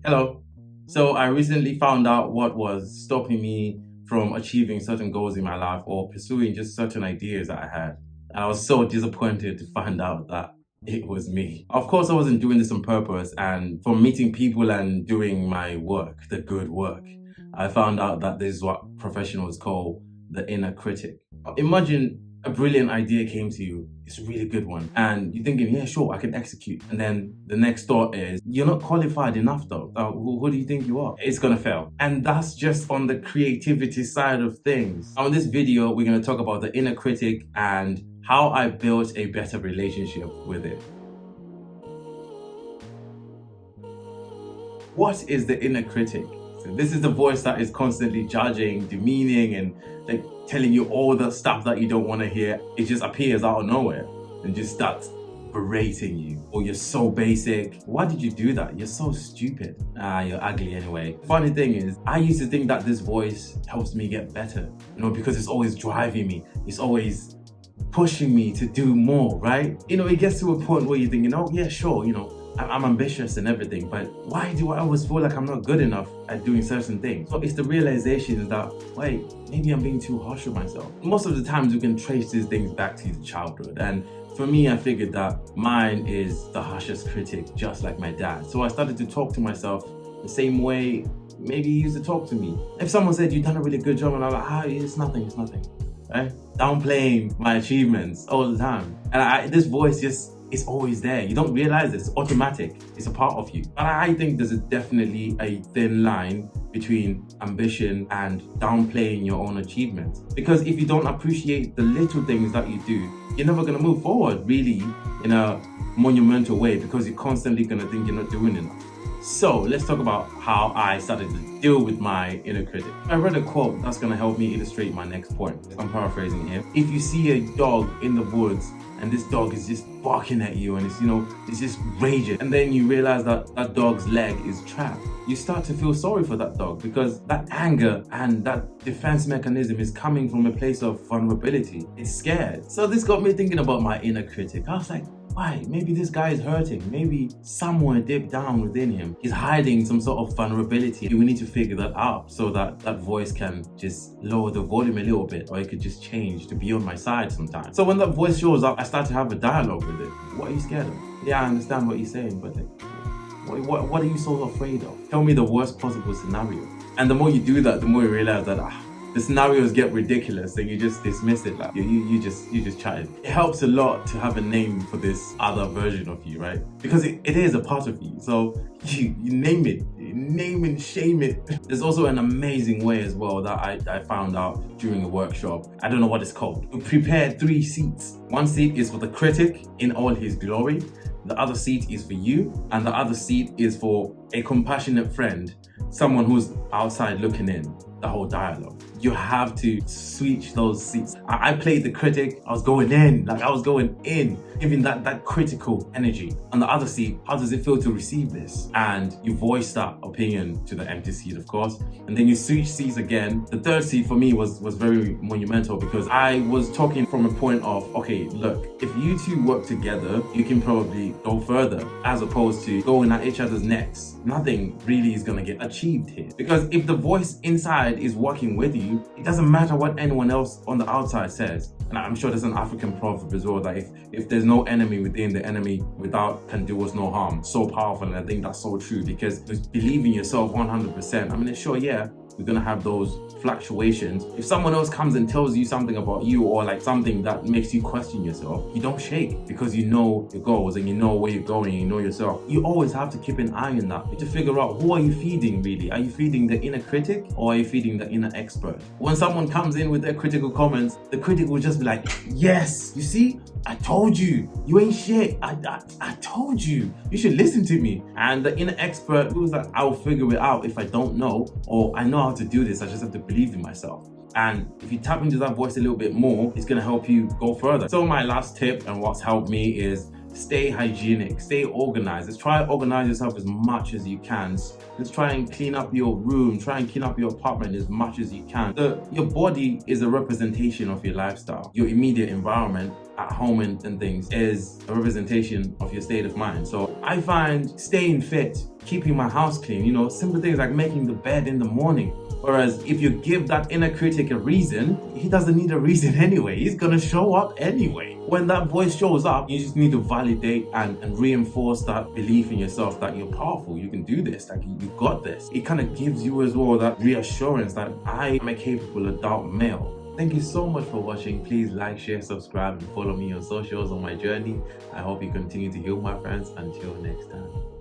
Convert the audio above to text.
Hello. So I recently found out what was stopping me from achieving certain goals in my life or pursuing just certain ideas that I had. And I was so disappointed to find out that it was me. Of course, I wasn't doing this on purpose. And from meeting people and doing my work, the good work, I found out that this is what professionals call the inner critic. Imagine a brilliant idea came to you. It's a really good one. And you're thinking, yeah, sure, I can execute. And then the next thought is, you're not qualified enough though. Who do you think you are? It's gonna fail. And that's just on the creativity side of things. On this video, we're gonna talk about the inner critic and how I built a better relationship with it. What is the inner critic? So this is the voice that is constantly judging, demeaning, and like telling you all the stuff that you don't want to hear. It just appears out of nowhere and just starts berating you. Or you're so basic. Why did you do that? You're so stupid. You're ugly anyway. Funny thing is, I used to think that this voice helps me get better, because it's always driving me. It's always pushing me to do more, right? It gets to a point where you're thinking, oh yeah, sure, I'm ambitious and everything, but why do I always feel like I'm not good enough at doing certain things? So it's the realization that, wait, maybe I'm being too harsh with myself. Most of the times we can trace these things back to childhood. And for me, I figured that mine is the harshest critic, just like my dad. So I started to talk to myself the same way maybe he used to talk to me. If someone said, you've done a really good job, and I'm like, it's nothing, right? Downplaying my achievements all the time. And this voice it's always there. You don't realize it's automatic. It's a part of you. But I think there's definitely a thin line between ambition and downplaying your own achievements. Because if you don't appreciate the little things that you do, you're never going to move forward really in a monumental way, because you're constantly going to think you're not doing enough. So let's talk about how I started to deal with my inner critic. I read a quote that's going to help me illustrate my next point. I'm paraphrasing here. If you see a dog in the woods and this dog is just barking at you and it's just raging, and then you realize that that dog's leg is trapped, you start to feel sorry for that dog, because that anger and that defense mechanism is coming from a place of vulnerability. It's scared. So this got me thinking about my inner critic. I was like, why? Maybe this guy is hurting. Maybe somewhere deep down within him, he's hiding some sort of vulnerability. We need to figure that out so that that voice can just lower the volume a little bit, or it could just change to be on my side sometimes. So when that voice shows up, I start to have a dialogue with it. What are you scared of? Yeah, I understand what you're saying, but what are you so afraid of? Tell me the worst possible scenario. And the more you do that, the more you realize that the scenarios get ridiculous and you just dismiss it, like you just chatted. It helps a lot to have a name for this other version of you, right? Because it is a part of you. So you name it, name and shame it. There's also an amazing way as well that I found out during a workshop. I don't know what it's called. You prepare 3 seats. One seat is for the critic in all his glory. The other seat is for you, and the other seat is for a compassionate friend, someone who's outside looking in the whole dialogue. You have to switch those seats. I played the critic. I was going in, giving that critical energy. On the other seat, how does it feel to receive this? And you voice that opinion to the empty seat, of course. And then you switch seats again. The third seat for me was very monumental, because I was talking from a point of, okay, look, if you two work together, you can probably go further, as opposed to going at each other's necks. Nothing really is gonna get achieved here. Because if the voice inside is working with you, it doesn't matter what anyone else on the outside says. And I'm sure there's an African proverb as well, that if there's no enemy within, the enemy without can do us no harm. So powerful, and I think that's so true, because believe in yourself 100%. I mean, sure, yeah, we're gonna have those fluctuations. If someone else comes and tells you something about you, or like something that makes you question yourself, you don't shake, because you know your goals and you know where you're going, you know yourself. You always have to keep an eye on that to figure out, who are you feeding really? Are you feeding the inner critic, or are you feeding the inner expert? When someone comes in with their critical comments, the critic will just be like, yes, you see, I told you, you ain't shit. I told you, you should listen to me. And the inner expert who's like, I'll figure it out if I don't know, or I know how to do this, I just have to believe in myself. And if you tap into that voice a little bit more, it's gonna help you go further. So my last tip, and what's helped me, is stay hygienic, stay organized. Let's try to organize yourself as much as you can. Let's try and clean up your room, try and clean up your apartment as much as you can. Your body is a representation of your lifestyle. Your immediate environment at home and things is a representation of your state of mind. So I find staying fit, keeping my house clean, you know, simple things like making the bed in the morning. Whereas if you give that inner critic a reason, he doesn't need a reason anyway. He's gonna show up anyway. When that voice shows up, you just need to validate and reinforce that belief in yourself that you're powerful, you can do this, like you got this. It kind of gives you as well that reassurance that I am a capable adult male. Thank you so much for watching. Please like, share, subscribe, and follow me on socials on my journey. I hope you continue to heal, my friends. Until next time.